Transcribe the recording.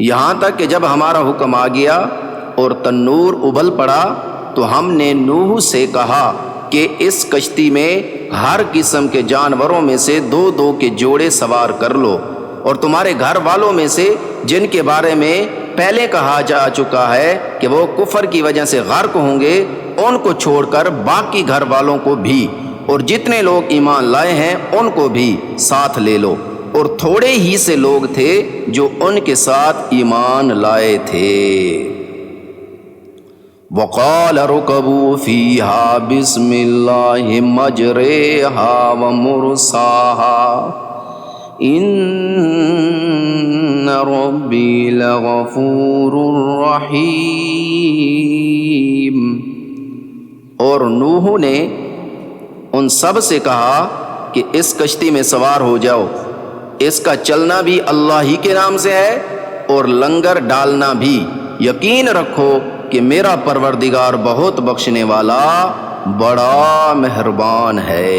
یہاں تک کہ جب ہمارا حکم آ گیا اور تنور ابل پڑا تو ہم نے نوح سے کہا کہ اس کشتی میں ہر قسم کے جانوروں میں سے 2 کے جوڑے سوار کر لو، اور تمہارے گھر والوں میں سے جن کے بارے میں پہلے کہا جا چکا ہے کہ وہ کفر کی وجہ سے غرق ہوں گے، ان کو چھوڑ کر باقی گھر والوں کو بھی، اور جتنے لوگ ایمان لائے ہیں ان کو بھی ساتھ لے لو، اور تھوڑے ہی سے لوگ تھے جو ان کے ساتھ ایمان لائے تھے۔ وقال اركبوا فيها بسم الله مجريها ومرساها ان ربي لغفور رحيم۔ اور نوح نے ان سب سے کہا کہ اس کشتی میں سوار ہو جاؤ، اس کا چلنا بھی اللہ ہی کے نام سے ہے اور لنگر ڈالنا بھی، یقین رکھو کہ میرا پروردگار بہت بخشنے والا بڑا مہربان ہے۔